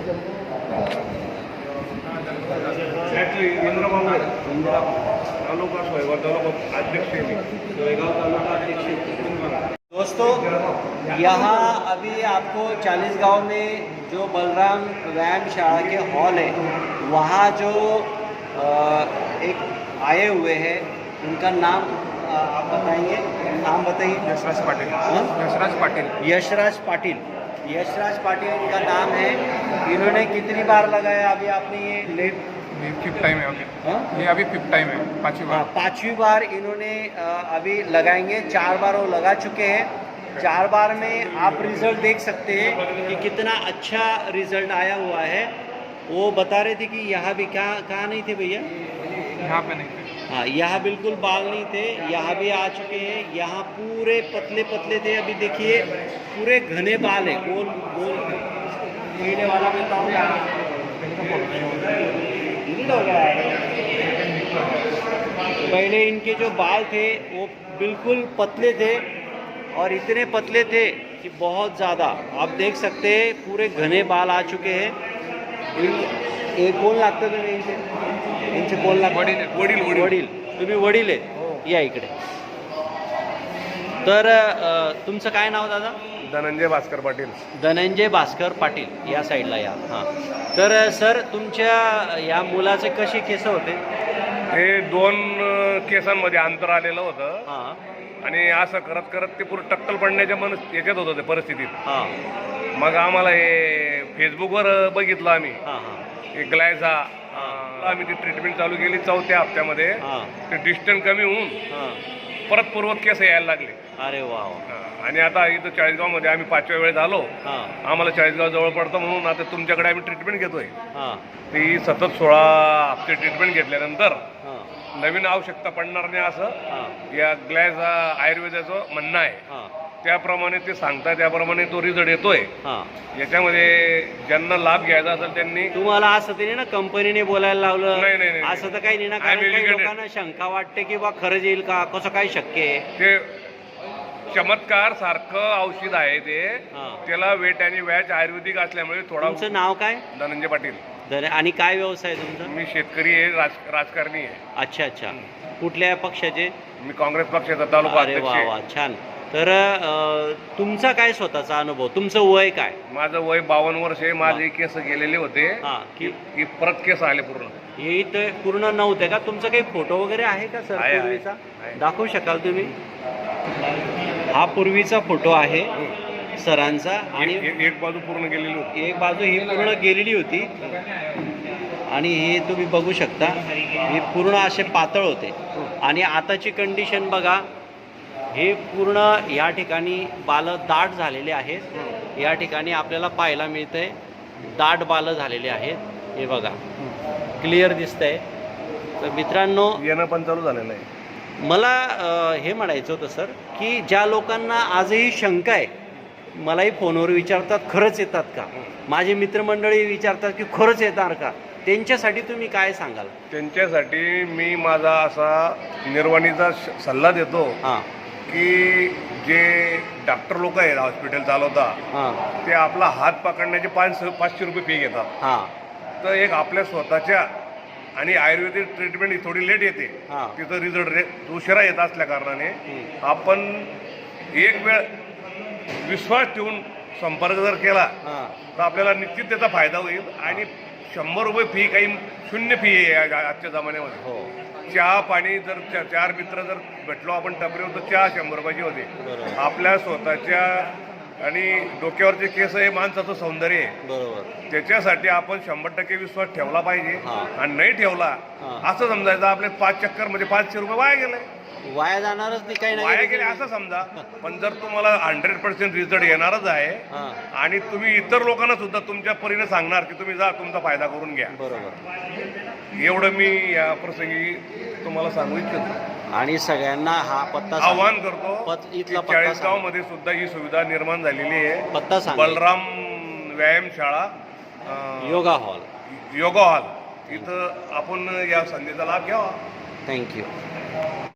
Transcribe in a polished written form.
दोस्तों, यहाँ अभी आपको चालीसगांव में जो बलराम व्यायाम शाला के हॉल है, वहाँ जो एक आए हुए हैं, उनका नाम आप बताएंगे? नाम बताइए। यशराज पाटिल। यशराज पाटिल। यशराज पाटिल। यशराज पाटिल इनका नाम है। इन्होंने कितनी बार लगाया अभी आपने ये लेप? ये 5th टाइम है अभी। ये अभी 5th टाइम है, 5वीं बार। 5वीं बार इन्होंने अभी लगाएंगे। 4 बार वो लगा चुके हैं। 4 बार में आप रिजल्ट देख सकते हैं कि कितना अच्छा रिजल्ट आया हुआ है। वो बता रहे थे कि यहाँ भी कहाँ नहीं थे भैया? यहाँ पे नहीं थे। हाँ, यहाँ बिल्कुल बाल नहीं थे, यहाँ भी आ चुके हैं। यहाँ पूरे पतले पतले थे, अभी देखिए पूरे घने बाल है, गोल गोल कीड़े वाला भी काम हो गया है। पहले इनके जो बाल थे वो बिल्कुल पतले थे और इतने पतले थे कि बहुत ज़्यादा आप देख सकते हैं पूरे घने बाल आ चुके हैं। एक कोण लागतं तुम्ही इनचे कोण लागतं? वडील तुम्ही वडील आहेत, या इकडे. तर तुमचं काय नाव दादा? धनंजय भास्कर पाटील. धनंजय भास्कर पाटील, या साईडला या. हां, तर सर तुमच्या या मुलाचे कसे केस होते? हे 2 केसांमध्ये अंतर आलेलं होतं हां आणि असं करत करत ते पूर्ण टक्कल पडण्याच्या याच्यात होतं ते परिस्थितीत. हां मग आम्हाला हे फेसबुकवर बघितलं आम्ही, हां हां हे ग्लायझा. आम्ही ती ट्रीटमेंट चालू केली 4थ्या हप्त्यामध्ये. हां ते डिस्टन्स कमी होऊन हां. परत पूर्वत केस यायला लागले. अरे वा. आणि आता इथं चाळीसगावमध्ये आम्ही 5व्या वेळेस आलो. हां आम्हाला चाळीसगाव जवळ पडतं म्हणून आता तुमच्याकडे आम्ही ट्रीटमेंट घेतोय. हां ती सतत 16 हप्ते ट्रीटमेंट घेतल्यानंतर हां नवीन आवश्यकता पडणार नाही असं हां या ग्लॅस आयुर्वेदाचं म्हणणं आहे. हां त्याप्रमाणे ते सांगतात, त्याप्रमाणे तो रिझल्ट येतोय. हां. याच्यामध्ये ज्यांना लाभ घ्यायचा असेल त्यांनी. तुम्हाला असं तरी ना कंपनीने बोलायला लावलं? नाही, नाही, नाही. असं तर काही नाही ना, कारण काही लोकांना शंका वाटते की बा खरंच येईल का, कसं काय शक्य आहे? ते चमत्कार सारखं औषध आहे ते. हां. त्याला वेट आणि वॅच आयुर्वेदिक असल्यामुळे थोडा. तुमचं नाव काय? धनंजय पाटील. आणि काय व्यवसाय तुमचा? मी शेतकरी आहे, राजकारणी आहे. अच्छा अच्छा. कुठल्या पक्षाचे? मी काँग्रेस पक्षाचा तालुका अरे अध्यक्ष वा आहे. वा, छान. तर तुमचा काय स्वतःचा अनुभव? तुमचं वय काय? माझं वय 52 वर्ष आहे. माझे केस गेलेले होते, हां. की परत केस आले पूर्ण. हे इथं पूर्ण नव्हते का? तुमचा काही फोटो वगैरे आहे का सर आहे, पूर्वीचा? आहे. दाखवू शकाल तुम्ही? हा पूर्वीचा फोटो आहे सरांचा. आणि एक बाजू पूर्ण गेलेली होती. एक बाजू ही पूर्ण गेलेली होती आणि हे तुम्ही बघू शकता, हे पूर्ण असे पातळ होते. आणि आताची कंडिशन बघा, हे पूर्ण या ठिकाणी बाल दाट झालेले आहेत. या ठिकाणी आपल्याला पाहायला मिळतंय दाट बाल झालेले आहेत. हे बघा, क्लिअर दिसतंय. तर मित्रांनो, येणं पण चालू झालेलं आहे. मला हे म्हणायचं होतं सर, की ज्या लोकांना आजही शंका आहे, मलाही फोनवर विचारतात खरंच येतात का, माझे मित्रमंडळी विचारतात की खरंच येणार का, त्यांच्यासाठी तुम्ही काय सांगाल? त्यांच्यासाठी मी माझा असा निर्वाणीचा सल्ला देतो हां की जे डॉक्टर लोक आहेत हॉस्पिटल चालवता, हां ते आपला हात पकडण्याचे 500 रुपये फी घेतात. हां तर एक आपल्या स्वतःच्या आणि आयुर्वेदिक ट्रीटमेंट ही थोडी लेट येते. हां. तिथं रिझल्ट उशिरा येत असल्या कारणाने आपण एक वेळ विश्वास ठेवून संपर्क जर केला हां तर आपल्याला निश्चित त्याचा फायदा होईल. आणि 100 रुपये फी, काही शून्य फी आहे आजच्या जमान्यामध्ये. हो, चहा पाणी जर 4 मित्र जर भेटलो आपण टपरीवर, तर चहा 100 रुपयाची होते. बरोबर आपल्या स्वतःच्या आणि डोक्यावरचे केस हे माणसाचं सौंदर्य आहे. बरोबर. त्याच्यासाठी आपण 100% विश्वास ठेवला पाहिजे. हां. आणि नाही ठेवला हां. असं समजायचं आपले 5 चक्कर म्हणजे 500 रुपये वाया गेले. वाया जाणारच नाही, काही वाया नाही गेले असं समजा. पण जर तुम्हाला 100% रिझल्ट येणारच आहे हां आणि तुम्ही इतर लोकांना सुद्धा तुमच्या परीने सांगणार की तुम्ही जा, तुमचा फायदा करून घ्या. बरोबर. एवढं मी या प्रसंगी तुम्हाला सांगू इच्छितो आणि सगळ्यांना हा पत्ता आवाहन करतो. इथला पत्ता चाळीसगाव मध्ये सुद्धा ही सुविधा निर्माण झालेली आहे. पत्ता सांगा. बलराम व्यायाम शाळा, योगा हॉल. योगा हॉल. इथं आपण या संधीचा लाभ घ्यावा. थँक्यू.